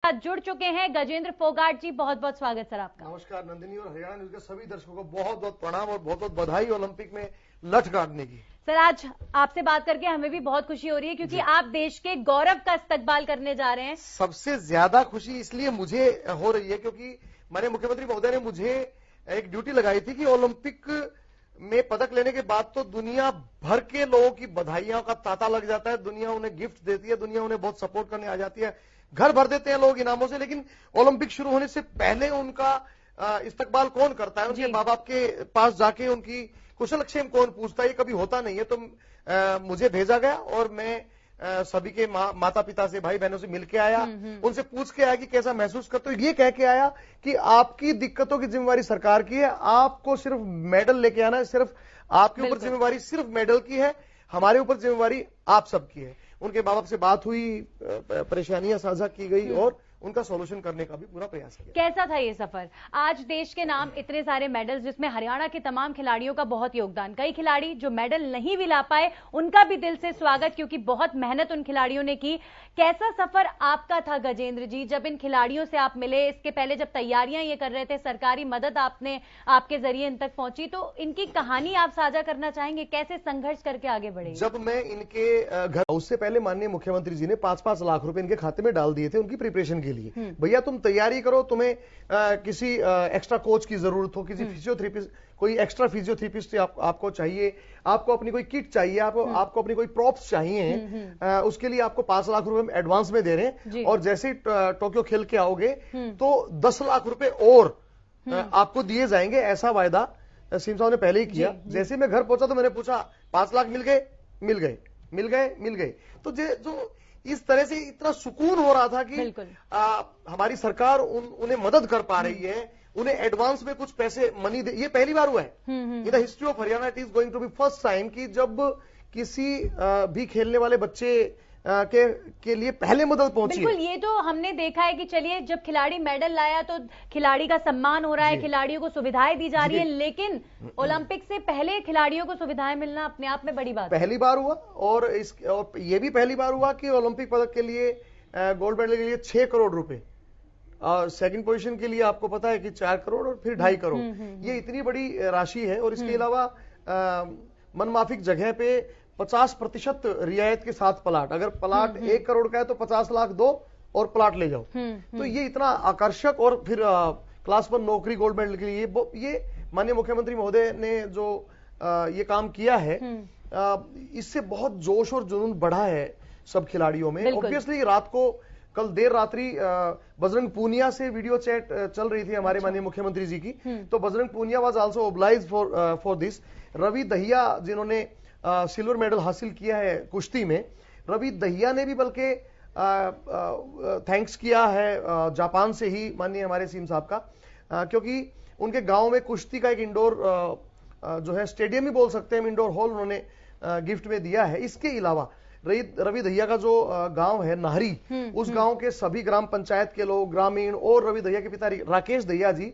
साथ जुड़ चुके हैं गजेंद्र फोगाट जी। बहुत बहुत स्वागत सर आपका। नमस्कार नंदिनी और हरियाणा न्यूज के सभी दर्शकों को बहुत बहुत प्रणाम और बहुत बहुत बधाई ओलंपिक में लठ गाड़ने की। सर आज आपसे बात करके हमें भी बहुत खुशी हो रही है क्योंकि आप देश के गौरव का इस्तकबाल करने जा रहे हैं। सबसे ज्यादा खुशी इसलिए मुझे हो रही है क्योंकि माननीय मुख्यमंत्री महोदय ने मुझे एक ड्यूटी लगाई थी कि ओलंपिक में पदक लेने के बाद तो दुनिया भर के लोगों की बधाइयों का तांता लग जाता है, दुनिया उन्हें गिफ्ट देती है, दुनिया उन्हें बहुत सपोर्ट करने आ जाती है, घर भर देते हैं लोग इनामों से। लेकिन ओलंपिक शुरू होने से पहले उनका इस्तकबाल कौन करता है, उनके माँ बाप के पास जाके उनकी कुशलक्षेम कौन पूछता है, ये कभी होता नहीं है। तो मुझे भेजा गया और मैं सभी के माता पिता से, भाई बहनों से मिलके आया, उनसे पूछ के आया कि कैसा महसूस करते हो। ये कह के आया कि आपकी दिक्कतों की जिम्मेवारी सरकार की है, आपको सिर्फ मेडल लेके आना है, सिर्फ आपके ऊपर जिम्मेवारी सिर्फ मेडल की है, हमारे ऊपर जिम्मेवारी आप सबकी है। उनके माँ बाप से बात हुई, परेशानियां साझा की गई और उनका सॉल्यूशन करने का भी पूरा प्रयास किया। कैसा था ये सफर? आज देश के नाम इतने सारे मेडल्स, जिसमें हरियाणा के तमाम खिलाड़ियों का बहुत योगदान, कई खिलाड़ी जो मेडल नहीं भी ला पाए उनका भी दिल से स्वागत क्योंकि बहुत मेहनत उन खिलाड़ियों ने की। कैसा सफर आपका था गजेंद्र जी, जब इन खिलाड़ियों से आप मिले? इसके पहले जब तैयारियां ये कर रहे थे, सरकारी मदद आपके जरिए इन तक पहुंची, तो इनकी कहानी आप साझा करना चाहेंगे, कैसे संघर्ष करके आगे बढ़े? जब मैं इनके घर, उससे पहले माननीय मुख्यमंत्री जी ने 5-5 लाख रुपए इनके खाते में डाल दिए थे उनकी प्रिपरेशन के लिए। भैया तुम तैयारी करो, तुम्हें किसी एक्स्ट्रा कोच की जरूरत हो, किसी फिजियोथेरेपिस्ट, कोई एक्स्ट्रा फिजियोथेरेपिस्ट आपको चाहिए, आपको अपनी कोई किट चाहिए, आपको अपनी कोई प्रॉप्स चाहिए, उसके लिए आपको 5 लाख रुपए एडवांस में दे रहे हैं। और जैसे ही टोक्यो खेल के आओगे तो 10 लाख रुपए और आपको दिए जाएंगे, ऐसा वायदा सीएम साहब ने पहले ही किया। जैसे मैं घर पहुंचा तो मैंने पूछा 5 लाख मिल गए? मिल गए, मिल गए, मिल गए। तो जो इस तरह से इतना सुकून हो रहा था कि हमारी सरकार उन्हें मदद कर पा रही है, उन्हें एडवांस में कुछ पैसे मनी दे। ये पहली बार हुआ है in the history of Haryana, it is going to be first time कि जब किसी भी खेलने वाले बच्चे के लिए पहले मदद पहुंची। बिल्कुल, ये तो हमने देखा है कि चलिए जब खिलाड़ी मेडल लाया तो खिलाड़ी का सम्मान हो रहा है, खिलाड़ियों को सुविधाएं दी जा रही है, लेकिन ओलंपिक से पहले खिलाड़ियों को सुविधाएं मिलना अपने आप में बड़ी बात है। पहली बार हुआ और ये भी पहली बार हुआ कि ओलंपिक पदक के लिए, गोल्ड मेडल के लिए 6 करोड़ रुपए, और सेकंड पोजीशन के लिए आपको पता है कि 4 करोड़ और फिर 2.5 करोड़। ये इतनी बड़ी राशि है। और इसके अलावा मनमाफिक जगह पे 50% रियायत के साथ प्लाट, अगर प्लाट 1 करोड़ का है तो 50 लाख दो और प्लाट ले जाओ। तो ये इतना आकर्षक, और फिर क्लास 1 नौकरी गोल्ड मेडल के लिए, ये माननीय मुख्यमंत्री महोदय ने जो ये काम किया है, इससे बहुत जोश और जुनून बढ़ा है सब खिलाड़ियों में। ऑब्वियसली रात को, कल देर रात्रि बजरंग पूनिया से वीडियो चैट चल रही थी हमारे माननीय मुख्यमंत्री जी की, तो Bajrang Punia was also obliged for this. Ravi Dahiya जिन्होंने सिल्वर मेडल हासिल किया है कुश्ती में, रवि दहिया ने भी बल्कि थैंक्स किया है जापान से ही माननीय हमारे सीएम साहब का, क्योंकि उनके गांव में कुश्ती का एक इंडोर जो है स्टेडियम ही बोल सकते हैं, इंडोर हॉल उन्होंने गिफ्ट में दिया है। इसके अलावा रवि दहिया का जो गांव है नाहरी, उस गांव के सभी ग्राम पंचायत के लोग, ग्रामीण और रवि दहिया के पिता राकेश दहिया जी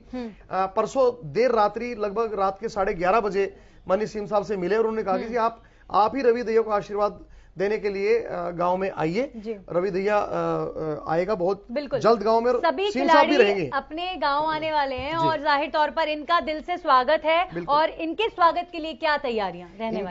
परसों देर रात्रि लगभग रात के 11:30 बजे माननीय सीएम साहब से मिले और उन्होंने कहा कि आप ही रवि दहिया को आशीर्वाद देने के लिए गांव में आइए। रवि दहिया आएगा बहुत जल्द गांव में, सभी सीएम साहब भी रहेंगे, अपने गांव आने वाले हैं और जाहिर तौर पर इनका दिल से स्वागत है। और इनके स्वागत के लिए क्या तैयारियां रहने वाली हैं?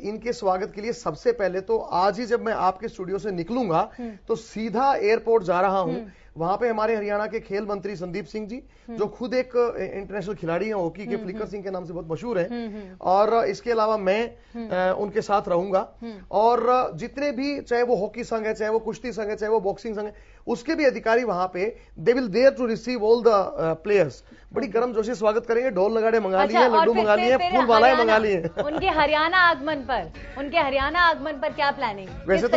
इनके स्वागत के लिए सबसे पहले तो आज ही जब मैं आपके स्टूडियो से निकलूंगा तो सीधा एयरपोर्ट जा रहा हूं। वहां पे हमारे हरियाणा के खेल मंत्री संदीप सिंह जी, जो खुद एक इंटरनेशनल खिलाड़ी हैं, हॉकी के फ्लिकर सिंह के नाम से बहुत मशहूर हैं, और इसके अलावा मैं उनके साथ रहूंगा। और जितने भी, चाहे वो हॉकी संघ है, चाहे वो कुश्ती संघ है, चाहे वो बॉक्सिंग संघ है, उसके भी अधिकारी वहां पे they will there to receive all the players. बड़ी गर्मजोशी स्वागत करेंगे, ढोल नगाड़े मंगा लिए, लड्डू मंगा लिए, फूल मालाएं मंगा लिए। उनके हरियाणा आगमन पर क्या प्लानिंग? वैसे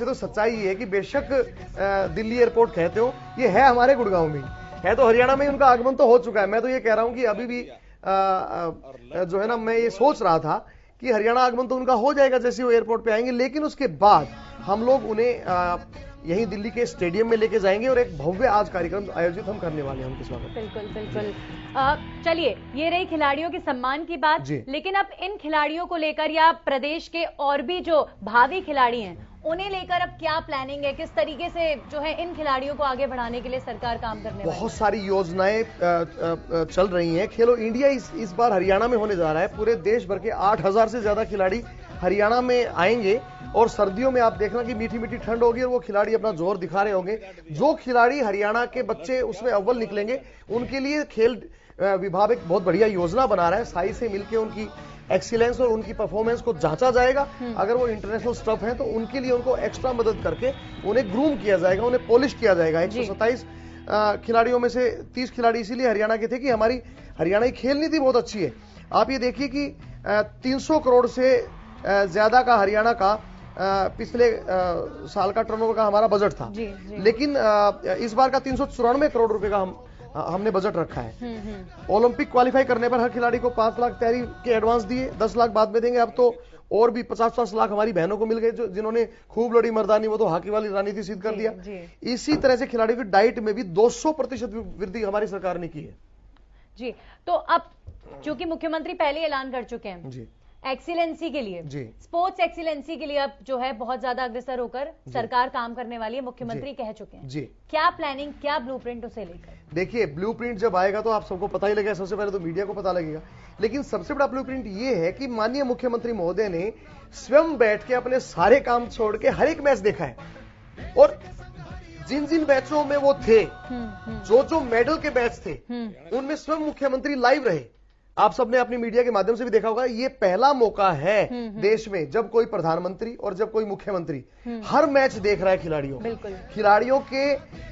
तो सच्चाई ये है कि बेशक दिल्ली एयरपोर्ट कहते हो, ये है हमारे गुड़गांव में है, तो हरियाणा में उनका आगमन तो हो चुका है। मैं तो ये कह रहा हूं कि अभी भी जो है ना, मैं ये सोच रहा था कि हरियाणा आगमन तो उनका हो जाएगा जैसे वो एयरपोर्ट पे आएंगे, लेकिन उसके बाद हम लोग उन्हें यहीं दिल्ली के स्टेडियम में लेके जाएंगे और एक भव्य आज कार्यक्रम आयोजित हम करने वाले हैं उनके स्वागत। बिल्कुल। चलिए, ये रही खिलाड़ियों के सम्मान की बात, लेकिन अब इन खिलाड़ियों को लेकर या प्रदेश के और भी जो भावी खिलाड़ी हैं उन्हें लेकर अब क्या प्लानिंग है, किस तरीके से जो है इन खिलाड़ियों को आगे बढ़ाने के लिए सरकार काम करने वाली है? बहुत सारी योजनाएं चल रही हैं। खेलो इंडिया इस बार हरियाणा में होने जा रहा है। पूरे देश भर के 8,000 से ज्यादा खिलाड़ी हरियाणा में आएंगे और सर्दियों में आप देखना कि मीठी मीठी ठंड होगी और वो खिलाड़ी अपना जोर दिखा रहे होंगे। जो खिलाड़ी हरियाणा के बच्चे उसमें अव्वल निकलेंगे उनके लिए खेल विभाग एक बहुत बढ़िया योजना बना रहा है। साई से मिलकर उनकी एक्सीलेंस और उनकी परफॉर्मेंस को जांचा जाएगा। अगर वो इंटरनेशनल स्टफ है तो उनके लिए उनको एक्स्ट्रा मदद करके उन्हें ग्रूम किया जाएगा, उन्हें पॉलिश किया जाएगा। 127 खिलाड़ियों में से 30 खिलाड़ी इसीलिए हरियाणा के थे कि हमारी हरियाणा की खेल नीति बहुत अच्छी है। आप ये देखिए कि 300 करोड़ से ज्यादा का हरियाणा का पिछले साल का टर्नओवर का हमारा बजट था। लेकिन इस बार का 394 करोड़ रुपए का हमने बजट रखा है। ओलंपिक क्वालिफाई करने पर हर खिलाड़ी को 5 लाख तैयारी के एडवांस दिए, 10 लाख बाद में देंगे। अब तो और भी 50-50 लाख हमारी बहनों को मिल गए जो जिन्होंने खूब लड़ी मर्दानी, वो तो हॉकी वाली रणनीति सिद्ध कर दिया। इसी तरह से खिलाड़ियों की डाइट में भी 200% वृद्धि हमारी सरकार ने की है। जी, तो अब चूंकि मुख्यमंत्री पहले ऐलान कर चुके हैं जी एक्सीलेंसी के लिए, स्पोर्ट्स एक्सीलेंसी के लिए अब जो है बहुत ज्यादा अग्रसर होकर सरकार काम करने वाली है, मुख्यमंत्री कह चुके हैं जी। क्या प्लानिंग, क्या ब्लूप्रिंट उसे लेकर? देखिए, ब्लूप्रिंट जब आएगा तो आप सबको पता ही लगेगा। सबसे पहले तो मीडिया को पता लगेगा, लेकिन सबसे बड़ा ब्लूप्रिंट ये है कि माननीय मुख्यमंत्री महोदय ने स्वयं बैठ के अपने सारे काम छोड़ के हर एक मैच देखा है और जिन जिन मैचों में वो थे, जो मेडल के मैच थे, उनमें स्वयं मुख्यमंत्री लाइव रहे। आप सबने अपनी मीडिया के माध्यम से भी देखा होगा। ये पहला मौका है देश में जब कोई प्रधानमंत्री और जब कोई मुख्यमंत्री हर मैच देख रहा है खिलाड़ियों के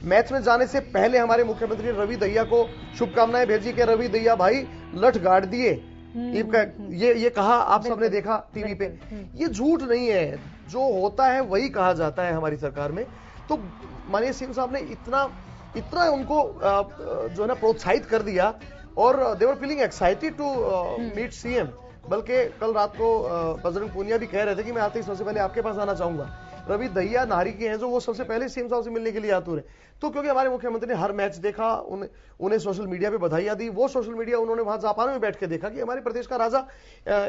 मैच में जाने से पहले हमारे मुख्यमंत्री रवि दहिया को शुभकामनाएं भेजी कि रवि दहिया भाई लठ गाड़ दिए। ये कहा, आप सबने देखा टीवी पे। ये झूठ नहीं है, जो होता है वही कहा जाता है हमारी सरकार में। तो माननीय सीएम साहब ने इतना उनको जो है ना प्रोत्साहित कर दिया और they were feeling excited to meet CM. बल्कि कल रात को बजरंग पूनिया भी कह रहे थे कि मैं आते ही सबसे पहले आपके पास आना चाहूंगा। रवि दहिया नाहरी के हैं जो वो सबसे पहले सीएम साहब से मिलने के लिए आतुर है। तो क्योंकि हमारे मुख्यमंत्री ने हर मैच देखा, उन्हें सोशल मीडिया पे बधाइयां दी। वो सोशल मीडिया उन्होंने वहां जापान में बैठ के देखा कि हमारे प्रदेश का राजा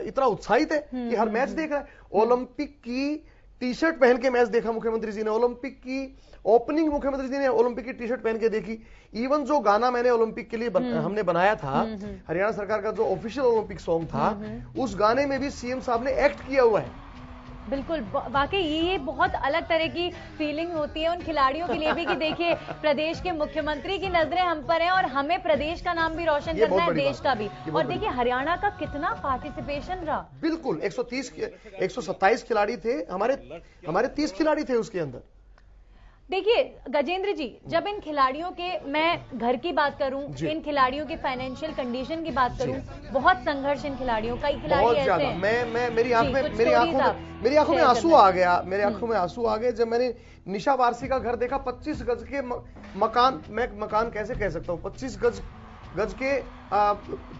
इतना उत्साहित है कि हर मैच देख रहा है। ओलंपिक की टी शर्ट पहन के मैच देखा मुख्यमंत्री जी ने। ओलंपिक की ओपनिंग मुख्यमंत्री जी ने ओलंपिक की टी शर्ट पहन के देखी। इवन जो गाना मैंने ओलंपिक के लिए हमने बनाया था, हरियाणा सरकार का जो ऑफिशियल ओलंपिक सॉन्ग था, उस गाने में भी सीएम साहब ने एक्ट किया हुआ है। बिल्कुल, वाकई ये बहुत अलग तरह की फीलिंग होती है उन खिलाड़ियों के लिए भी कि देखिए प्रदेश के मुख्यमंत्री की नजरें हम पर हैं और हमें प्रदेश का नाम भी रोशन करना है, देश का भी। और देखिए हरियाणा का कितना पार्टिसिपेशन रहा। बिल्कुल, 127 खिलाड़ी थे, हमारे 30 खिलाड़ी थे उसके अंदर। देखिए गजेंद्र जी, जब इन खिलाड़ियों के, मैं घर की बात करूं, इन खिलाड़ियों की फाइनेंशियल कंडीशन की बात करूं, बहुत संघर्ष इन खिलाड़ियों, कई खिलाड़ी ऐसे हैं। मैं मेरी आंखों में आंसू आ गया। मेरी आंखों में आंसू आ गए जब मैंने निशा वारसी का घर देखा। 25 गज के मकान, मैं मकान कैसे कह सकता हूँ, 25 गज के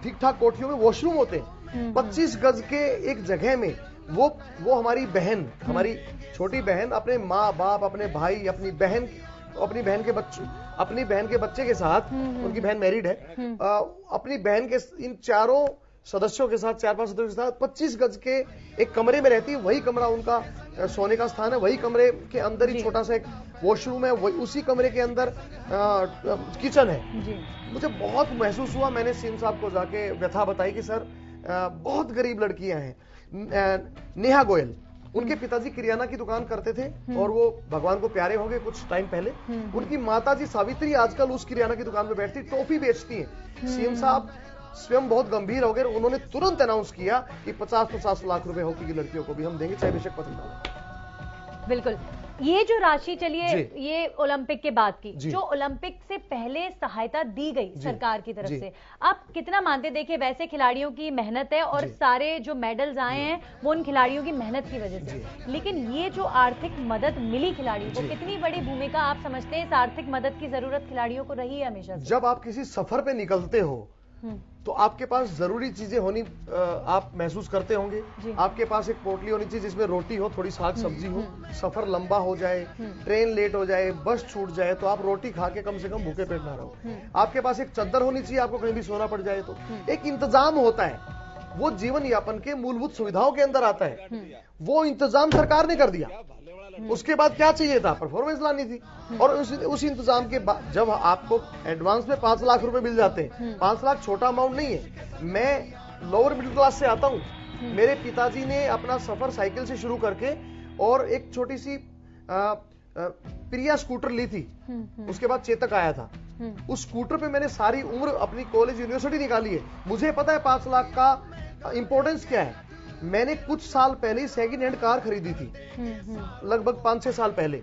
ठीक ठाक कोठियों में वॉशरूम होते हैं। 25 गज के एक जगह में वो हमारी बहन, हमारी छोटी बहन अपने माँ बाप, अपने भाई, अपनी बहन के बच्चे के साथ, उनकी बहन मैरिड है, अपनी बहन के इन चारों सदस्यों के साथ, 4-5 सदस्यों के साथ 25 गज के एक कमरे में रहती है। वही कमरा उनका सोने का स्थान है। वही कमरे के अंदर ही छोटा सा एक वॉशरूम है। वही उसी कमरे के अंदर किचन है। मुझे बहुत महसूस हुआ। मैंने सीएम साहब को जाके व्यथा बताई कि सर बहुत गरीब लड़कियां हैं। नेहा गोयल, उनके पिताजी किराना की दुकान करते थे और वो भगवान को प्यारे हो गए कुछ टाइम पहले। उनकी माताजी सावित्री आजकल उस किराना की दुकान में बैठती, टॉफी बेचती हैं। सीएम साहब स्वयं बहुत गंभीर हो गए। उन्होंने तुरंत अनाउंस किया कि 50-50 लाख रुपए हॉकी की लड़कियों को भी हम देंगे, चाहे बेशक पति ना। बिल्कुल, ये जो राशि चलिए ये ओलंपिक के बाद की, जो ओलंपिक से पहले सहायता दी गई सरकार की तरफ से, आप कितना मानते? देखिए वैसे खिलाड़ियों की मेहनत है और सारे जो मेडल्स आए हैं वो उन खिलाड़ियों की मेहनत की वजह से, लेकिन ये जो आर्थिक मदद मिली खिलाड़ियों को, कितनी बड़ी भूमिका आप समझते हैं इस आर्थिक मदद की जरूरत खिलाड़ियों को रही है हमेशा से? जब आप किसी सफर पे निकलते हो तो आपके पास जरूरी चीजें होनी आप महसूस करते होंगे। आपके पास एक पोटली होनी चाहिए जिसमें रोटी हो, थोड़ी साग सब्जी हो। सफर लंबा हो जाए, ट्रेन लेट हो जाए, बस छूट जाए, तो आप रोटी खा के कम से कम भूखे पेट ना रहो। आपके पास एक चद्दर होनी चाहिए, आपको कहीं भी सोना पड़ जाए तो। एक इंतजाम होता है, वो जीवन यापन के मूलभूत सुविधाओं के अंदर आता है। वो इंतजाम सरकार ने कर दिया। उसके बाद क्या चाहिए था, परफॉर्मेंस लानी थी। और उस इंतजाम के बाद जब आपको एडवांस में 5 लाख रुपए मिल जाते हैं, 5 लाख छोटा अमाउंट नहीं है। मैं लोअर मिडिल क्लास से आता हूं। मेरे पिताजी ने अपना सफर साइकिल से शुरू करके और एक छोटी सी प्रिया स्कूटर ली थी, उसके बाद चेतक आया था। उस स्कूटर पे मैंने सारी उम्र अपनी कॉलेज यूनिवर्सिटी निकाली है। मुझे पता है 5 लाख का इंपॉर्टेंस क्या है। मैंने कुछ साल पहले सेकंड हैंड कार खरीदी थी, लगभग 5-6 साल पहले।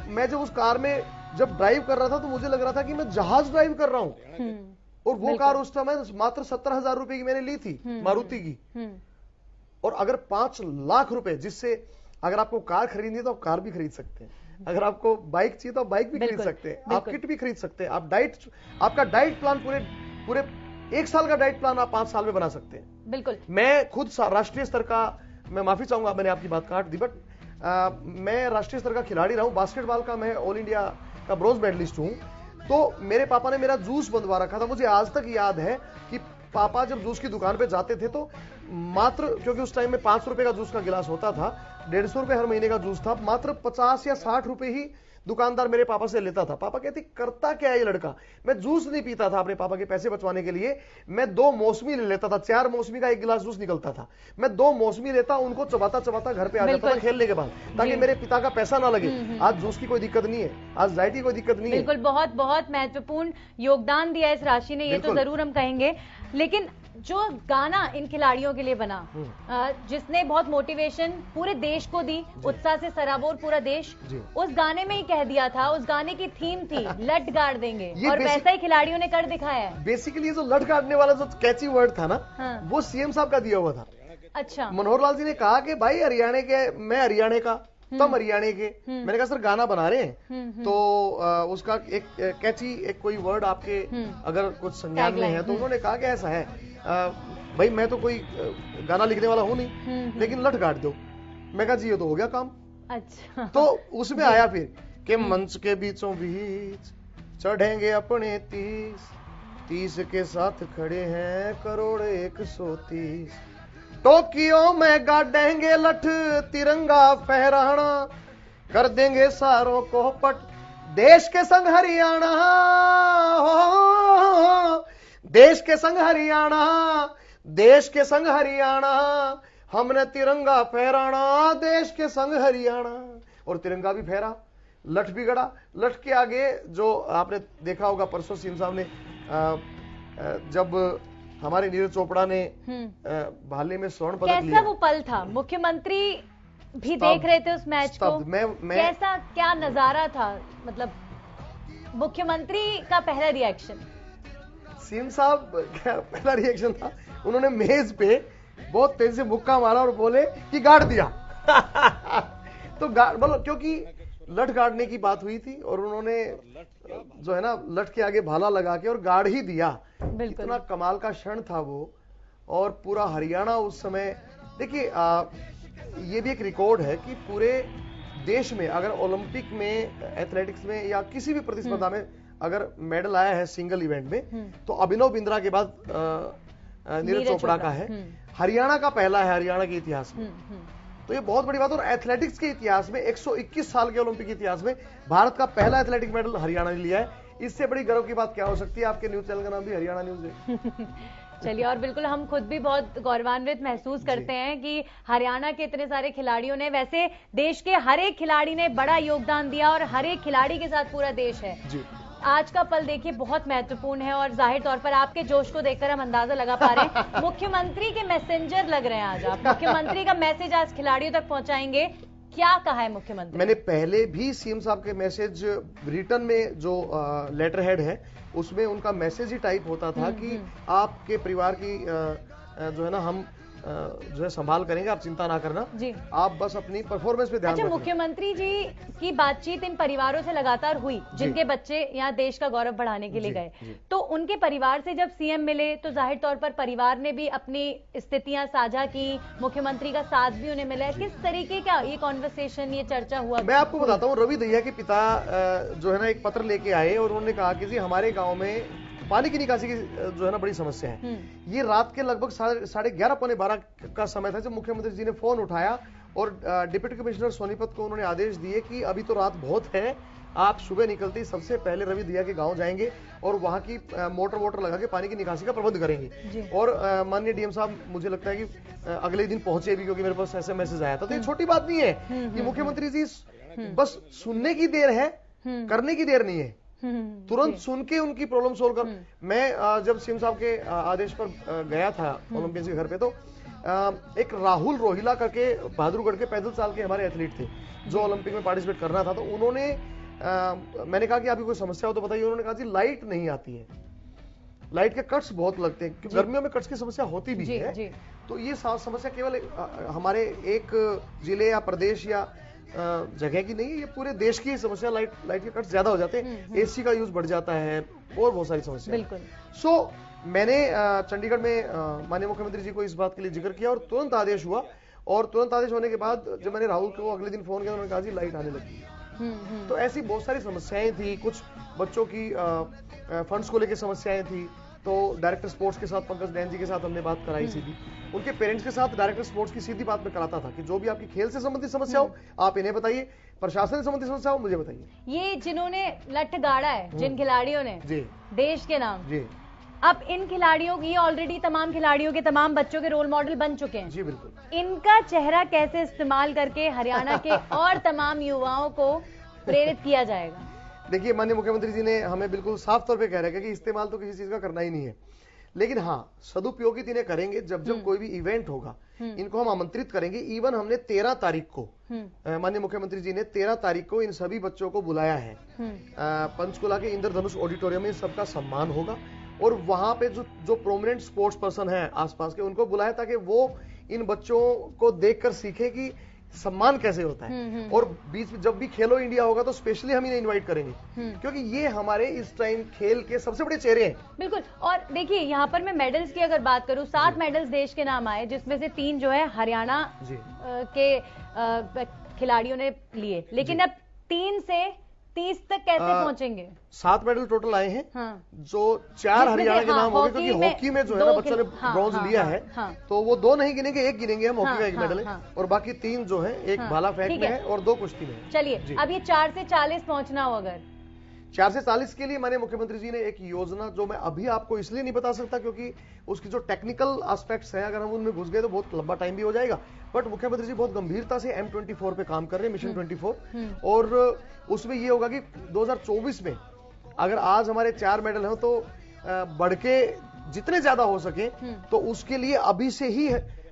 मैं जब उस कार में जब ड्राइव कर रहा था तो मुझे लग रहा था कि मैं जहाज ड्राइव कर रहा हूं। और वो कार उस समय मात्र 17,000 रुपए की मैंने ली थी, मारुति की। और अगर 5 लाख रुपए, जिससे अगर आपको कार खरीदनी है तो आप कार भी खरीद सकते हैं, अगर आपको बाइक चाहिए तो आप बाइक भी खरीद सकते हैं, आप किट भी खरीद सकते हैं, आपका डाइट प्लान पूरे 1 साल का डाइट प्लान आप 5 साल में बना सकते हैं। बिल्कुल। मैं खुद राष्ट्रीय स्तर का, मैं माफी चाहूंगा मैंने आपकी बात काट दी, बट मैं राष्ट्रीय स्तर का खिलाड़ी रहा हूं। बास्केटबॉल का मैं ऑल इंडिया का ब्रोंज मेडलिस्ट हूं। तो मेरे पापा ने मेरा जूस बंधवा रखा था। मुझे आज तक याद है कि पापा जब जूस की दुकान पे जाते थे तो मात्र, क्योंकि उस टाइम में 5 रुपए का जूस का गिलास होता था, 150 रुपए हर महीने का जूस था, मात्र 50 या 60 रुपए ही दुकानदार मेरे पापा से लेता था। पापा कहते करता क्या है ये लड़का। मैं जूस नहीं पीता था अपने पापा के पैसे बचवाने के लिए। मैं 2 मौसमी ले लेता था, 4 मौसमी का 1 गिलास जूस निकलता था। मैं 2 मौसमी लेता, उनको चबाता चबाता घर पे आ जाता था खेलने के बाद, ताकि मेरे पिता का पैसा ना लगे। आज जूस की कोई दिक्कत नहीं है, आज डाइट की कोई दिक्कत नहीं है। बिल्कुल, बहुत बहुत महत्वपूर्ण योगदान दिया इस राशि ने, ये तो जरूर हम कहेंगे। लेकिन जो गाना इन खिलाड़ियों के लिए बना, जिसने बहुत मोटिवेशन पूरे देश को दी, उत्साह से सराबोर पूरा देश, उस गाने में ही कह दिया था, उस गाने की थीम थी लट गाड़ देंगे, और वैसा ही खिलाड़ियों ने कर दिखाया है। बेसिकली जो लट गाड़ने वाला जो कैची वर्ड था ना, वो सीएम साहब का दिया हुआ था। अच्छा। मनोहर लाल जी ने कहा कि भाई हरियाणा के, मैं हरियाणा का, तुम हरियाणा के। मैंने कहा सर गाना बना रहे हैं तो उसका एक कैची एक कोई वर्ड आपके अगर कुछ संज्ञान में है, तो उन्होंने कहा कि ऐसा है, भाई मैं तो कोई गाना लिखने वाला हूं नहीं, लेकिन लट गाड़ दो। मैं कहा जी ये तो हो गया काम। अच्छा। तो उसमें आया फिर कि मंच के बीचों बीच चढ़ेंगे अपने 30 के साथ खड़े हैं करोड़ 130, टोक्यो में गाड़ेंगे लठ तिरंगा फहराना, कर देंगे सारों को पट देश के संग हरियाणा, देश के संग हरियाणा, देश के संग हरियाणा, हमने तिरंगा फहराना देश के संग हरियाणा। और तिरंगा भी फहरा, लठ भी गड़ा। लठ के आगे जो आपने देखा होगा परसों सीएम साहब ने जब हमारे नीरज चोपड़ा ने भाले में स्वर्ण पदक लिया, कैसा वो पल था? मुख्यमंत्री भी देख रहे थे उस मैच को। कैसा क्या नजारा था? मतलब मुख्यमंत्री का पहला रिएक्शन, सीएम साहब क्या पहला रिएक्शन था, उन्होंने मेज पे बहुत तेजी से मुक्का मारा और बोले कि गाड़ दिया। तो मतलब क्योंकि लठ गाड़ने की बात हुई थी और उन्होंने जो है ना लठ के आगे भाला लगा के और गाड़ ही दिया। इतना कमाल का क्षण था वो। और पूरा हरियाणा उस समय, देखिए ये भी एक रिकॉर्ड है कि पूरे देश में अगर ओलंपिक में, एथलेटिक्स में या किसी भी प्रतिस्पर्धा में अगर मेडल आया है सिंगल इवेंट में, तो अभिनव बिंद्रा के बाद नीरज चोपड़ा का है। हरियाणा का पहला है हरियाणा के इतिहास में। तो ये बहुत बड़ी बात। और एथलेटिक्स के इतिहास में 121 साल के ओलंपिक के इतिहास में भारत का पहला एथलेटिक मेडल हरियाणा ने लिया है। इससे बड़ी गर्व की बात क्या हो सकती है? आपके न्यूज चैनल का नाम भी हरियाणा न्यूज है। चलिए, और बिल्कुल हम खुद भी बहुत गौरवान्वित महसूस करते हैं कि हरियाणा के इतने सारे खिलाड़ियों ने, वैसे देश के हर एक खिलाड़ी ने बड़ा योगदान दिया और हर एक खिलाड़ी के साथ पूरा देश है। आज का पल देखिए बहुत महत्वपूर्ण है और जाहिर तौर पर आपके जोश को देखकर हम अंदाजा लगा पा रहे हैं। मुख्यमंत्री के मैसेंजर लग रहे हैं आज आप। मुख्यमंत्री का मैसेज आज खिलाड़ियों तक पहुंचाएंगे, क्या कहा है मुख्यमंत्री? मैंने पहले भी सीएम साहब के मैसेज रिटर्न में जो लेटर हेड है उसमें उनका मैसेज ही टाइप होता था कि आपके परिवार की जो है ना हम जो है संभाल करेंगे, आप चिंता ना करना जी, आप बस अपनी परफॉर्मेंस पे ध्यान रखना। मुख्यमंत्री जी की बातचीत इन परिवारों से लगातार हुई जिनके बच्चे यहाँ देश का गौरव बढ़ाने के लिए गए, तो उनके परिवार से जब सीएम मिले तो जाहिर तौर पर परिवार ने भी अपनी स्थितियां साझा की, मुख्यमंत्री का साथ भी उन्हें मिला। किस तरीके का ये कॉन्वर्सेशन, ये चर्चा हुआ? मैं आपको बताता हूँ, रवि दहिया के पिता जो है ना एक पत्र लेके आए और उन्होंने कहा कि जी हमारे गाँव में पानी की निकासी की जो है ना बड़ी समस्या है। ये रात के लगभग 11:30 पौने 12 का समय था जब मुख्यमंत्री जी ने फोन उठाया और डिप्टी कमिश्नर सोनीपत को उन्होंने आदेश दिए कि अभी तो रात बहुत है, आप सुबह निकलते ही सबसे पहले रवि दिया के गांव जाएंगे और वहां की मोटर लगा के पानी की निकासी का प्रबंध करेंगे। और माननीय डीएम साहब मुझे लगता है कि अगले दिन पहुंचे भी, क्योंकि मेरे पास ऐसा मैसेज आया था। तो ये छोटी बात नहीं है कि मुख्यमंत्री जी बस सुनने की देर है, करने की देर नहीं है। तुरंत सुन के उनकी प्रॉब्लम सोल्व कर। मैं जब सीएम साहब के आदेश पर गया था ओलंपियंस के घर पे, तो एक राहुल रोहिला करके बहादुरगढ़ के पैदल चाल के हमारे एथलीट थे जो ओलंपिक में पार्टिसिपेट करना था। तो उन्होंने मैंने कहा कि अभी कोई समस्या हो तो बताइए। उन्होंने कहा जी लाइट नहीं आती है, लाइट के कट्स बहुत लगते हैं, क्योंकि गर्मियों में कट्स की समस्या होती भी है। तो ये समस्या केवल हमारे एक जिले या प्रदेश या जगह की नहीं है, ये पूरे देश की समस्या। लाइट के कट्स ज्यादा हो जाते हैं, एसी का यूज बढ़ जाता है और बहुत सारी समस्या। बिल्कुल। सो मैंने चंडीगढ़ में माननीय मुख्यमंत्री जी को इस बात के लिए जिक्र किया और तुरंत आदेश हुआ। और तुरंत आदेश होने के बाद जब मैंने राहुल को अगले दिन फोन किया, उन्होंने कहा जी लाइट आने लगी। तो ऐसी बहुत सारी समस्याएं थी। कुछ बच्चों की फंड्स को लेकर समस्याएं थी, तो डायरेक्टर स्पोर्ट्स के साथ पंकज नैन जी के साथ हमने बात कराई सीधी। उनके पेरेंट्स के साथ डायरेक्टर स्पोर्ट्स की सीधी बात में कराता था कि जो भी आपकी खेल से संबंधित समस्या हो आप इन्हें बताइए, प्रशासन से संबंधित समस्या हो मुझे बताइए। ये जिन्होंने लठ गाड़ा है, जिन खिलाड़ियों ने जी देश के नाम जी, अब इन खिलाड़ियों की ऑलरेडी तमाम खिलाड़ियों के तमाम बच्चों के रोल मॉडल बन चुके हैं। जी बिल्कुल। इनका चेहरा कैसे इस्तेमाल करके हरियाणा के और तमाम युवाओं को प्रेरित किया जाएगा? देखिए, माननीय मुख्यमंत्री जी ने हमें बिल्कुल साफ तौर पे कह रखा है कि इस्तेमाल तो किसी चीज का करना ही नहीं है, लेकिन हाँ सदुपयोग इन्हें करेंगे। जब कोई भी इवेंट होगा इनको हम आमंत्रित करेंगे। इवन हमने 13 तारीख को माननीय मुख्यमंत्री जी ने 13 तारीख को इन सभी बच्चों को बुलाया है। पंचकुला के इंद्रधनुष ऑडिटोरियम में सबका सम्मान होगा और वहां पे जो प्रोमिनेंट स्पोर्ट्स पर्सन है आसपास के, उनको बुलाया ताकि वो इन बच्चों को देखकर सीखे कि सम्मान कैसे होता है। और बीच में जब भी खेलो इंडिया होगा तो स्पेशली हम इन्हें इनवाइट करेंगे, क्योंकि ये हमारे इस टाइम खेल के सबसे बड़े चेहरे हैं। बिल्कुल। और देखिए यहाँ पर मैं मेडल्स की अगर बात करूं, 7 मेडल्स देश के नाम आए, जिसमें से 3 जो है हरियाणा के खिलाड़ियों ने लिए, लेकिन अब 3 से 30 तक कैसे पहुंचेंगे? 7 मेडल टोटल आए हैं। जो 4 हरियाणा के नाम हो गए, क्योंकि हॉकी में जो है ना बच्चों ने ब्रॉन्ज लिया है, तो वो 2 नहीं गिनेंगे, 1 गिनेंगे हम। हॉकी का 1 मेडल है और बाकी 3 जो है, एक भाला फेंक में है और 2 कुश्ती में है। चलिए, अब ये 4 से 40 पहुंचना हो, अगर 4 से 40 के लिए माननीय मुख्यमंत्री जी ने एक योजना, जो मैं अभी आपको इसलिए नहीं बता सकता क्योंकि उसकी जो टेक्निकल एस्पेक्ट्स हैं, अगर हम उनमें घुस गए तो बहुत लंबा टाइम भी हो जाएगा। बट मुख्यमंत्री जी बहुत गंभीरता से M24 पे काम कर रहे हैं, मिशन 24। और उसमें ये होगा कि 2024 में अगर आज हमारे 4 मेडल हैं तो बढ़ के जितने ज्यादा हो सके, तो उसके लिए अभी से ही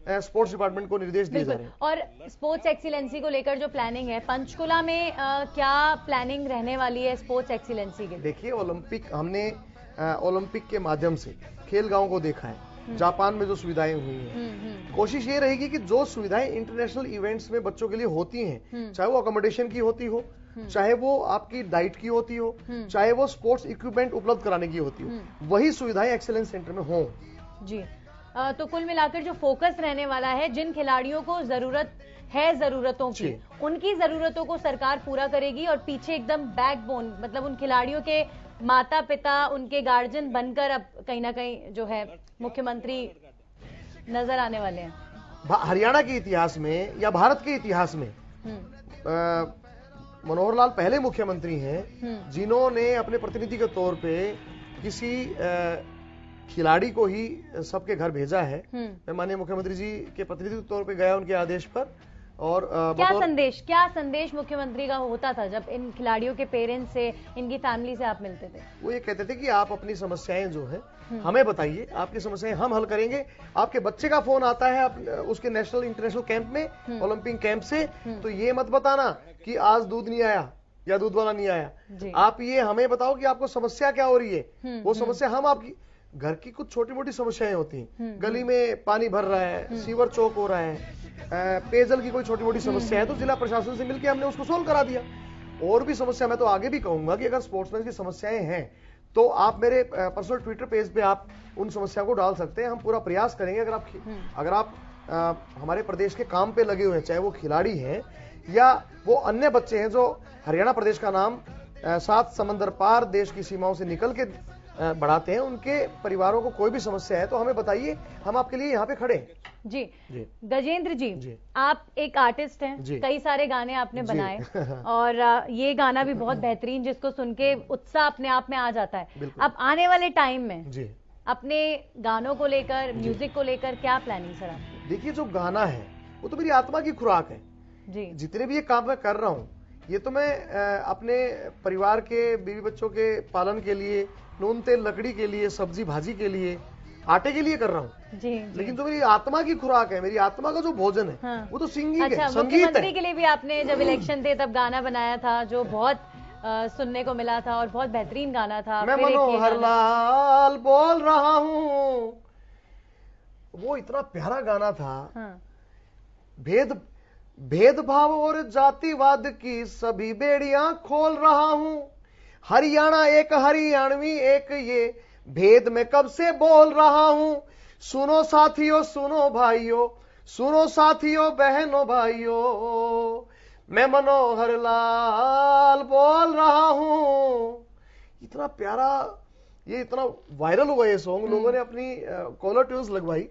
स्पोर्ट्स डिपार्टमेंट को निर्देश दिए जा रहे हैं। और स्पोर्ट्स एक्सीलेंसी को लेकर जो प्लानिंग है पंचकुला में, क्या प्लानिंग रहने वाली है स्पोर्ट्स एक्सीलेंसी के? देखिए, हमने ओलंपिक के माध्यम से खेल गांव को देखा है। जापान में जो सुविधाएं हुई हैं, कोशिश ये रहेगी कि जो सुविधाएं इंटरनेशनल इवेंट्स में बच्चों के लिए होती हैं, चाहे वो अकोमोडेशन की होती हो, चाहे वो आपकी डाइट की होती हो, चाहे वो स्पोर्ट्स इक्विपमेंट उपलब्ध कराने की होती हो, वही सुविधाएं एक्सीलेंस सेंटर में हो। जी, तो कुल मिलाकर जो फोकस रहने वाला है, जिन खिलाड़ियों को जरूरत है जरूरतों की, उनकी जरूरतों को सरकार पूरा करेगी और पीछे एकदम बैकबोन, मतलब उन खिलाड़ियों के माता पिता, उनके गार्जियन बनकर अब कहीं ना कहीं जो है मुख्यमंत्री नजर आने वाले हैं। हरियाणा के इतिहास में या भारत के इतिहास में मनोहर लाल पहले मुख्यमंत्री हैं जिन्होंने अपने प्रतिनिधि के तौर पे किसी खिलाड़ी को ही सबके घर भेजा है। मैं माननीय मुख्यमंत्री जी के प्रतिनिधि के तौर पे गया उनके आदेश पर। और क्या संदेश मुख्यमंत्री का होता था जब इन खिलाड़ियों के पेरेंट्स से, इनकी फैमिली से आप मिलते थे? वो ये कहते थे कि आप अपनी समस्याएं जो है हमें बताइए, आपकी समस्याएं हम हल करेंगे। आपके बच्चे का फोन आता है उसके नेशनल इंटरनेशनल कैंप में, ओलंपिक कैंप से, तो ये मत बताना कि आज दूध नहीं आया या दूध वाला नहीं आया। आप ये हमें बताओ कि आपको समस्या क्या हो रही है। वो समस्या हम आपकी, घर की कुछ छोटी मोटी समस्याएं होती हैं, गली में पानी भर रहा है, सीवर चौक हो रहा है, पेयजल की कोई छोटी मोटी समस्या है, तो जिला प्रशासन से मिलकर हमने उसको सोल्व करा दिया। और भी समस्या, मैं तो आगे भी कहूंगा कि अगर स्पोर्ट्समैन की समस्याएं हैं तो आप मेरे पर्सनल ट्विटर पेज पे आप उन समस्याओं को डाल सकते हैं। हम पूरा प्रयास करेंगे। अगर आप हमारे प्रदेश के काम पे लगे हुए हैं, चाहे वो खिलाड़ी हैं या वो अन्य बच्चे हैं जो हरियाणा प्रदेश का नाम 7 समंदर पार देश की सीमाओं से निकल के बढ़ाते हैं, उनके परिवारों को कोई भी समस्या है तो हमें बताइए, हम आपके लिए यहाँ पे खड़े हैं। जी गजेंद्र जी, आप एक आर्टिस्ट हैं, कई सारे गाने आपने बनाए और ये गाना भी बहुत बेहतरीन, जिसको सुन के उत्साह अपने आप में आ जाता है। अब आने वाले टाइम में अपने गानों को लेकर, म्यूजिक को लेकर क्या प्लानिंग सर आपकी? देखिए, जो गाना है वो तो मेरी आत्मा की खुराक है जी। जितने भी ये काम मैं कर रहा हूँ, ये तो मैं अपने परिवार के, बीवी बच्चों के पालन के लिए, नून तेल लकड़ी के लिए, सब्जी भाजी के लिए, आटे के लिए कर रहा हूँ जी। लेकिन जो मेरी आत्मा की खुराक है, मेरी आत्मा का जो भोजन है, हाँ। वो तो सिंगिंग है, संगीत है। मुख्यमंत्री के लिए भी आपने जब इलेक्शन थे तब गाना बनाया था, जो बहुत सुनने को मिला था और बहुत बेहतरीन गाना था। मैं मनोहर लाल बोल रहा हूँ, वो इतना प्यारा गाना था। हाँ। भेदभाव और जातिवाद की सभी बेड़ियां खोल रहा हूं, हरियाणा एक, हरियाणवी एक, ये भेद में कब से बोल रहा हूं। सुनो साथियों, सुनो भाइयों, सुनो साथियों, बहनों भाइयों, मैं मनोहर लाल बोल रहा हूं। इतना प्यारा, ये इतना वायरल हुआ ये सॉन्ग, लोगों ने अपनी कॉलर ट्यून्स लगवाई।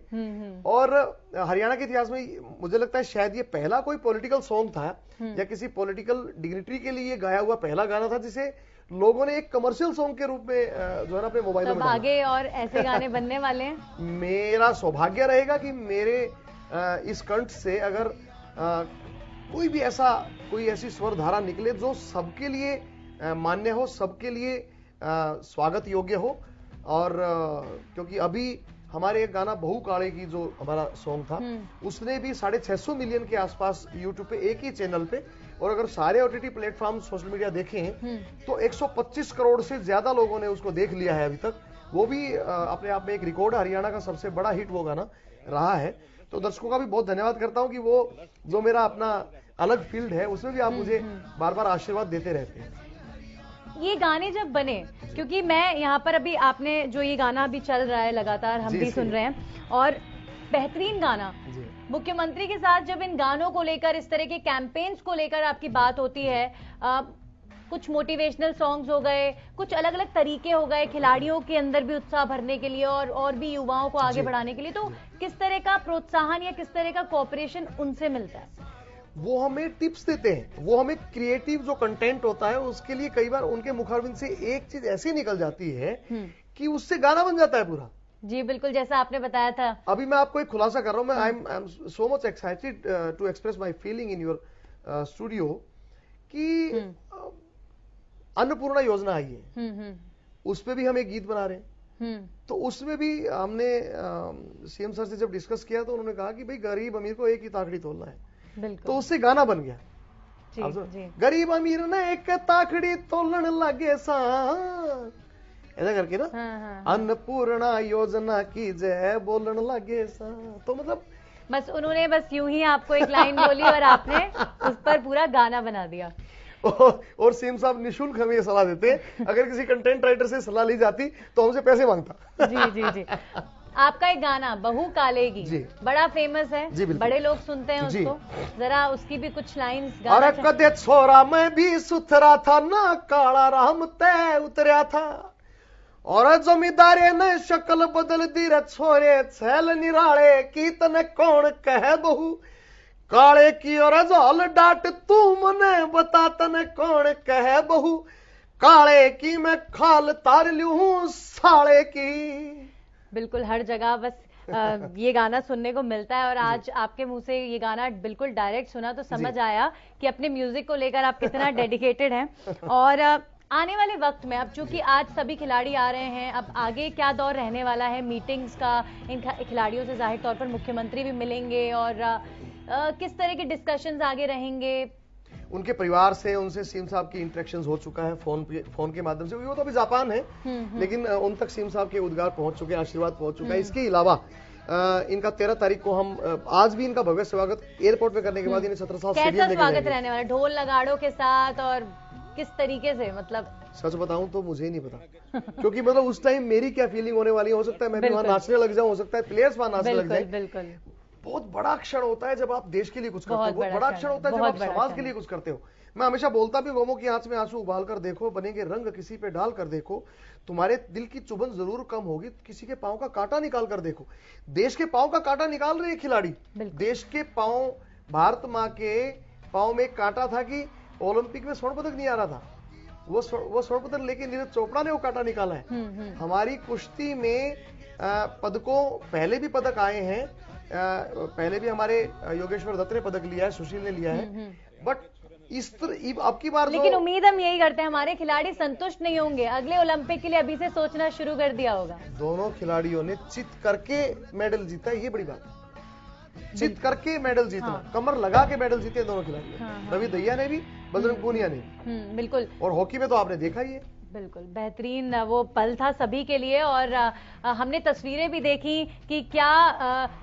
और हरियाणा के इतिहास में मुझे लगता है शायद ये पहला कोई पॉलिटिकल सॉन्ग था या किसी पॉलिटिकल डिग्निटरी के लिए गाया हुआ पहला गाना था, जिसे लोगों ने एक कमर्शियल सॉन्ग के रूप में जो है ना अपने मोबाइल में आगे और ऐसे गाने बनने वाले हैं। मेरा सौभाग्य रहेगा कि मेरे इस कंठ से अगर कोई भी ऐसा, कोई ऐसी स्वर धारा निकले जो सबके लिए मान्य हो, सबके लिए स्वागत योग्य हो। और क्योंकि अभी हमारे एक गाना बहू काले की जो हमारा सॉन्ग था, उसने भी 650 मिलियन के आसपास यूट्यूब पे, एक ही चैनल पे, और अगर सारे ओटीटी प्लेटफॉर्म सोशल मीडिया देखें तो 125 करोड़ से ज्यादा लोगों ने उसको देख लिया है अभी तक। वो भी अपने आप में एक रिकॉर्ड, हरियाणा का सबसे बड़ा हिट वो गाना रहा है। तो दर्शकों का भी बहुत धन्यवाद करता हूं कि वो जो मेरा अपना अलग फील्ड है उसमें भी आप मुझे बार बार आशीर्वाद देते रहते हैं। ये गाने जब बने, क्योंकि मैं यहाँ पर अभी, आपने जो ये गाना अभी चल रहा है लगातार, हम भी सुन रहे हैं, और बेहतरीन गाना, मुख्यमंत्री के साथ जब इन गानों को लेकर, इस तरह के कैंपेन्स को लेकर आपकी बात होती है, कुछ मोटिवेशनल सॉन्ग्स हो गए, कुछ अलग अलग तरीके हो गए खिलाड़ियों के अंदर भी उत्साह भरने के लिए और भी युवाओं को आगे बढ़ाने के लिए, तो किस तरह का प्रोत्साहन या किस तरह का कोऑपरेशन उनसे मिलता है? वो हमें टिप्स देते हैं, वो हमें क्रिएटिव जो कंटेंट होता है उसके लिए कई बार उनके मुखारबिंद से एक चीज ऐसी निकल जाती है कि उससे गाना बन जाता है पूरा। जी बिल्कुल, जैसा आपने बताया था। अभी मैं आपको एक खुलासा कर रहा हूं, मैं I am so much excited to express my feeling in your studio कि अन्नपूर्णा योजना आई है, उस पे भी हम एक गीत बना रहे हैं। तो उसमें भी हमने सीएम सर से जब डिस्कस किया तो उन्होंने कहा कि भाई गरीब अमीर को एक ही ताकड़ी तोलना है, तो उससे गाना बन गया। जी। गरीब अमीर ने एक ताकड़ी तोलन लगे सा, ऐसा करके ना, अन्नपूर्णा योजना की जय बोलन लगे सा। तो मतलब बस उन्होंने बस यूं ही आपको एक लाइन बोली और आपने उस पर पूरा गाना बना दिया। और सीएम साहब निशुल्क हमें सलाह देते हैं, अगर किसी कंटेंट राइटर से सलाह ली जाती तो हमसे पैसे मांगता। जी। आपका एक गाना बहू काले की बड़ा फेमस है, बड़े लोग सुनते हैं उसको, जरा उसकी भी कुछ लाइंस गाना। अरे कदे छोरा मैं भी सुथरा था ना, काला राम तय उतरा था, और जमींदारे ने शक्ल बदल दी रे छोरे, छैल निराले की तने कौन कहे बहू, काले की और जल डाट तू मने बता तने कौन कहे बहू, काले की मैं खाल तार लू हूं साले की। बिल्कुल हर जगह बस ये गाना सुनने को मिलता है, और आज आपके मुंह से ये गाना बिल्कुल डायरेक्ट सुना तो समझ आया कि अपने म्यूजिक को लेकर आप कितना डेडिकेटेड हैं। और आने वाले वक्त में, अब चूंकि आज सभी खिलाड़ी आ रहे हैं, अब आगे क्या दौर रहने वाला है मीटिंग्स का, इन खिलाड़ियों से जाहिर तौर पर मुख्यमंत्री भी मिलेंगे, और किस तरह के डिस्कशंस आगे रहेंगे? उनके परिवार से, उनसे सीएम साहब की इंटरेक्शंस हो चुका है फोन के माध्यम से, वो तो अभी जापान है, लेकिन उन तक सीएम साहब के उद्गार पहुंच चुके हैं, आशीर्वाद पहुंच चुका है। इसके अलावा इनका 13 तारीख को हम आज भी इनका भव्य स्वागत एयरपोर्ट पे करने के बाद इन्हें 17 साल कैसा स्वागत रहने वाला, ढोल नगाड़ों के साथ, और किस तरीके से? मतलब सच बताऊं तो मुझे ही नहीं पता क्योंकि मतलब उस टाइम मेरी क्या फीलिंग होने वाली है, हो सकता है मैं भी वहां नाचने लग जाऊं, हो सकता है प्लेयर्स वहां नाचने लग जाए। बहुत बड़ा क्षण होता है जब आप देश के लिए कुछ करते हो, बहुत बड़ा क्षण होता है जब आप समाज के लिए कुछ करते हो। मैं हमेशा बोलता भी, गोमों की आंच में आंसू उबाल कर देखो, बनेंगे रंग किसी पे डाल कर देखो, तुम्हारे दिल की चुभन जरूर कम होगी, किसी के पांव का कांटा निकाल कर देखो। देश के पांव का कांटा निकाल रहे हैं खिलाड़ी। देश के पांव, भारत माँ के पांव में कांटा था कि ओलंपिक में स्वर्ण पदक नहीं आ रहा था, वो स्वर्ण पदक लेके नीरज चोपड़ा ने वो कांटा निकाला है। हमारी कुश्ती में पदकों, पहले भी पदक आए हैं, पहले भी हमारे योगेश्वर दत्त ने पदक लिया है, सुशील ने लिया है, बट इस तरह अब की बार, लेकिन उम्मीद हम यही करते हैं हमारे खिलाड़ी संतुष्ट नहीं होंगे, अगले ओलंपिक के लिए अभी से सोचना शुरू कर दिया होगा। दोनों खिलाड़ियों ने चित करके मेडल जीता है, ये बड़ी बात है, चित करके मेडल जीतना, कमर लगा के मेडल जीते दोनों खिलाड़ी, रवि दहिया ने भी, बजरंग पूनिया ने भी। बिल्कुल। और हॉकी में तो आपने देखा ही है, बिल्कुल बेहतरीन वो पल था सभी के लिए। और हमने तस्वीरें भी देखी कि क्या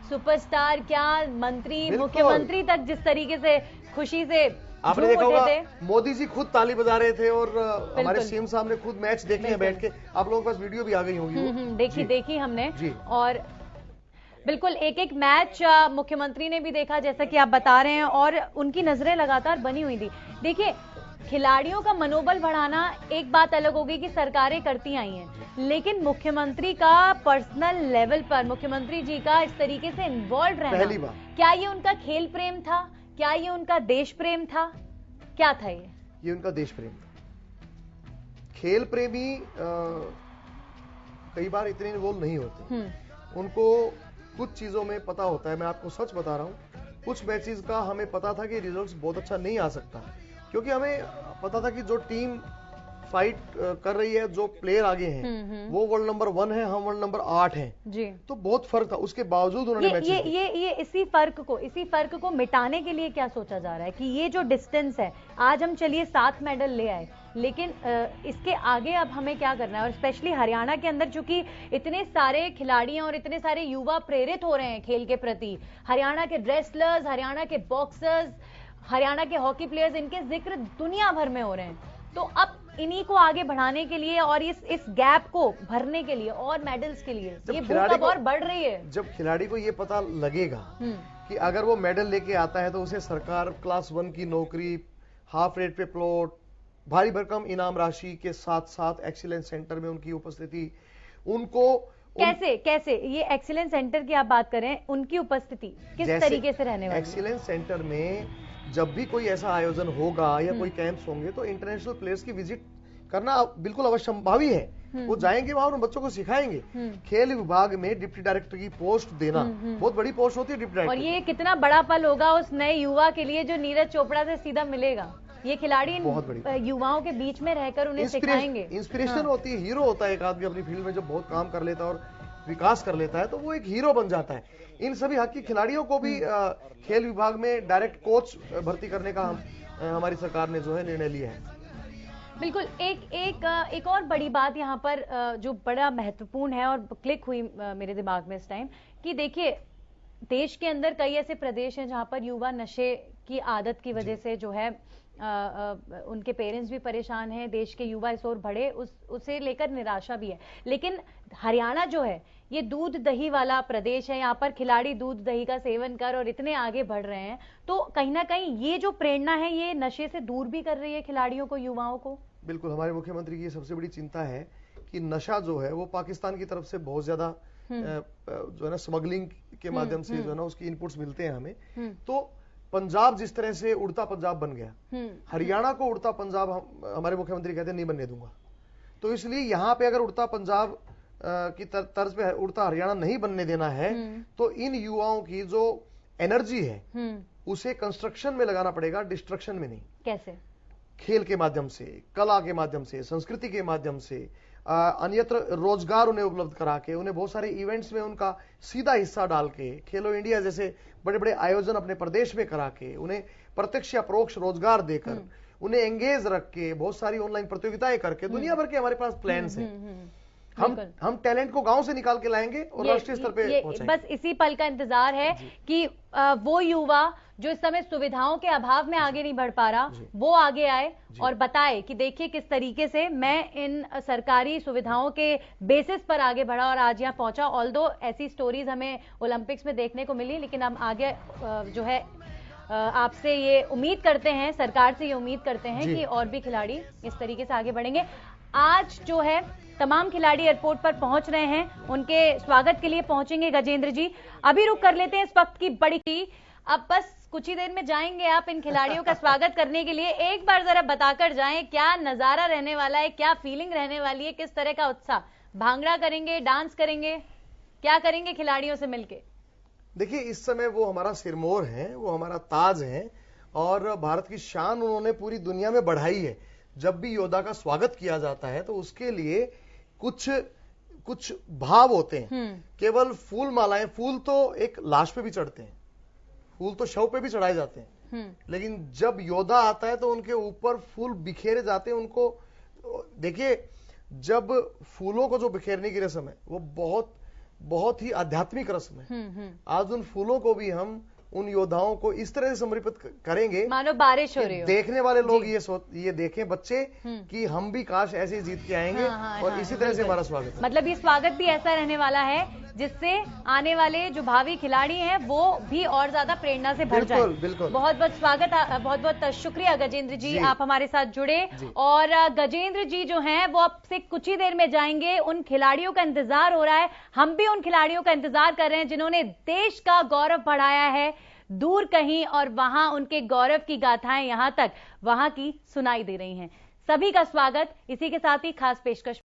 सुपरस्टार, क्या मंत्री, मुख्यमंत्री तक जिस तरीके से खुशी से आपने देखा होगा, मोदी जी खुद ताली बजा रहे थे और हमारे सीएम साहब ने खुद मैच देखे हैं बैठ के। आप लोगों के पास वीडियो भी आ गई होगी। देखी हमने। और बिल्कुल एक एक मैच मुख्यमंत्री ने भी देखा, जैसा कि आप बता रहे हैं, और उनकी नजरें लगातार बनी हुई थी। देखिए, खिलाड़ियों का मनोबल बढ़ाना एक बात अलग होगी कि सरकारें करती आई हैं, लेकिन मुख्यमंत्री का पर्सनल लेवल पर, मुख्यमंत्री जी का इस तरीके से इन्वॉल्व रहना, क्या ये उनका खेल प्रेम था, क्या ये उनका देश प्रेम था, क्या था ये उनका देश प्रेम था। खेल प्रेमी कई बार इतने इन्वॉल्व नहीं होते, उनको कुछ चीजों में पता होता है। मैं आपको सच बता रहा हूं, कुछ मैचेस का हमें पता था कि रिजल्ट्स बहुत अच्छा नहीं आ सकता, क्योंकि हमें पता था कि जो टीम फाइट कर रही है, जो प्लेयर आगे हैं, वो वर्ल्ड नंबर 1 है, हम वर्ल्ड नंबर 8 हैं जी। तो बहुत फर्क था, उसके बावजूद उन्होंने ये इसी फर्क को मिटाने के लिए क्या सोचा जा रहा है कि ये जो डिस्टेंस है, आज हम चलिए 7 मेडल ले आए, लेकिन इसके आगे अब हमें क्या करना है। और स्पेशली हरियाणा के अंदर चूंकि इतने सारे खिलाड़ी और इतने सारे युवा प्रेरित हो रहे हैं खेल के प्रति, हरियाणा के रेसलर्स, हरियाणा के बॉक्सर्स, हरियाणा के हॉकी प्लेयर्स, इनके जिक्र दुनिया भर में हो रहे हैं। तो अब इन्हीं को आगे बढ़ाने के लिए और इस गैप को भरने के लिए और मेडल्स के लिए ये भूख और बढ़ रही है। जब खिलाड़ी को ये पता लगेगा कि अगर वो मेडल लेके आता है तो उसे सरकार क्लास 1 की नौकरी, हाफ रेट पे प्लॉट, भारी भरकम इनाम राशि के साथ साथ एक्सीलेंस सेंटर में उनकी उपस्थिति, उनको कैसे ये एक्सीलेंस सेंटर की आप बात करें, उनकी उपस्थिति किस तरीके से रहने वाली है? एक्सीलेंस सेंटर में जब भी कोई ऐसा आयोजन होगा या कोई कैंप्स होंगे तो इंटरनेशनल प्लेयर्स की विजिट करना बिल्कुल अवश्यंभावी है। वो जाएंगे वहां और बच्चों को सिखाएंगे। खेल विभाग में डिप्टी डायरेक्टर की पोस्ट देना बहुत बड़ी पोस्ट होती है, डिप्टी डायरेक्टर। और ये कितना बड़ा पल होगा उस नए युवा के लिए जो नीरज चोपड़ा से सीधा मिलेगा। ये खिलाड़ी युवाओं के बीच में रहकर उन्हें सिखाएंगे। इंस्पिरेशन होती है, हीरो होता है एक आदमी अपनी फील्ड में जब बहुत काम कर लेता है और विकास कर लेता है तो वो एक हीरो बन जाता है। इन सभी हॉकी खिलाड़ियों को भी खेल विभाग में डायरेक्ट कोच भर्ती करने का हमारी सरकार ने जो है निर्णय लिया है। बिल्कुल। एक और बड़ी बात यहाँ पर जो बड़ा महत्वपूर्ण है और क्लिक हुई मेरे दिमाग में इस टाइम, कि देखिए देश के अंदर कई ऐसे प्रदेश हैं जहां पर युवा नशे की आदत की वजह से जो है उनके पेरेंट्स भी परेशान हैं, देश के युवा इस ओर बढ़े, उसे लेकर निराशा भी है। लेकिन हरियाणा जो है ये दूध दही वाला प्रदेश है, यहाँ पर खिलाड़ी दूध दही का सेवन कर और इतने आगे बढ़ रहे हैं, तो कहीं ना कहीं ये जो प्रेरणा है ये नशे से दूर भी कर रही है खिलाड़ियों को, युवाओं को। बिल्कुल, हमारे मुख्यमंत्री की सबसे बड़ी चिंता है कि नशा जो है वो पाकिस्तान की तरफ से बहुत ज्यादा जो है ना स्मगलिंग के माध्यम से जो है ना उसकी इनपुट्स मिलते हैं हमें। तो पंजाब जिस तरह से उड़ता पंजाब बन गया, हरियाणा को उड़ता पंजाब हमारे मुख्यमंत्री कहते हैं नहीं बनने दूंगा। तो इसलिए यहाँ पे अगर उड़ता पंजाब की तर्ज पे उड़ता हरियाणा नहीं बनने देना है तो इन युवाओं की जो एनर्जी है उसे कंस्ट्रक्शन में लगाना पड़ेगा, डिस्ट्रक्शन में नहीं। कैसे? खेल के माध्यम से, कला के माध्यम से, संस्कृति के माध्यम से, अन्यत्र रोजगार उन्हें उपलब्ध करा के, उन्हें बहुत सारे इवेंट्स में उनका सीधा हिस्सा डाल के, खेलो इंडिया जैसे बड़े बड़े आयोजन अपने प्रदेश में करा के, उन्हें प्रत्यक्ष या परोक्ष रोजगार देकर, उन्हें एंगेज रख के, बहुत सारी ऑनलाइन प्रतियोगिताएं करके, दुनिया भर के हमारे पास प्लान्स हैं। हम टैलेंट को गांव से निकाल के लाएंगे और राष्ट्रीय स्तर पे पहुंचाएंगे। बस इसी पल का इंतजार है कि वो युवा जो इस समय सुविधाओं के अभाव में आगे नहीं बढ़ पा रहा, वो आगे आए और बताए कि देखिए किस तरीके से मैं इन सरकारी सुविधाओं के बेसिस पर आगे बढ़ा और आज यहाँ पहुंचा। ऑल्दो ऐसी स्टोरीज हमें ओलंपिक्स में देखने को मिली, लेकिन हम आगे जो है आपसे ये उम्मीद करते हैं, सरकार से ये उम्मीद करते हैं कि और भी खिलाड़ी इस तरीके से आगे बढ़ेंगे। आज जो है तमाम खिलाड़ी एयरपोर्ट पर पहुंच रहे हैं, उनके स्वागत के लिए पहुंचेंगे गजेंद्र जी। अभी रुक कर लेते हैं इस वक्त की बड़ी, अब बस कुछ ही देर में जाएंगे आप इन खिलाड़ियों का स्वागत करने के लिए। एक बार जरा बताकर जाएं क्या नजारा रहने वाला है, क्या फीलिंग रहने वाली है, किस तरह का उत्साह, भांगड़ा करेंगे, डांस करेंगे, क्या करेंगे खिलाड़ियों से मिलके? देखिए, इस समय वो हमारा सिरमौर है, वो हमारा ताज है और भारत की शान उन्होंने पूरी दुनिया में बढ़ाई है। जब भी योद्धा का स्वागत किया जाता है तो उसके लिए कुछ भाव होते हैं। केवल फूल मालाएं, फूल तो एक लाश पे भी चढ़ते हैं, फूल तो शव पे भी चढ़ाए जाते हैं, लेकिन जब योद्धा आता है तो उनके ऊपर फूल बिखेरे जाते हैं। उनको देखिए, जब फूलों को जो बिखेरने की रस्म है वो बहुत ही आध्यात्मिक रस्म है। आज उन फूलों को भी हम उन योद्धाओं को इस तरह से समर्पित करेंगे मानो बारिश हो रही हो। देखने वाले लोग ये देखें बच्चे कि हम भी काश ऐसे जीत के आएंगे और इसी तरह से हमारा स्वागत। मतलब ये स्वागत भी ऐसा रहने वाला है जिससे आने वाले जो भावी खिलाड़ी हैं वो भी और ज्यादा प्रेरणा से भर जाए। बिल्कुल। बहुत बहुत स्वागत, बहुत बहुत शुक्रिया गजेंद्र जी, आप हमारे साथ जुड़े। और गजेंद्र जी जो हैं वो अब से कुछ ही देर में जाएंगे। उन खिलाड़ियों का इंतजार हो रहा है, हम भी उन खिलाड़ियों का इंतजार कर रहे हैं जिन्होंने देश का गौरव बढ़ाया है दूर कहीं, और वहां उनके गौरव की गाथाएं यहां तक वहां की सुनाई दे रही हैं। सभी का स्वागत। इसी के साथ ही खास पेशकश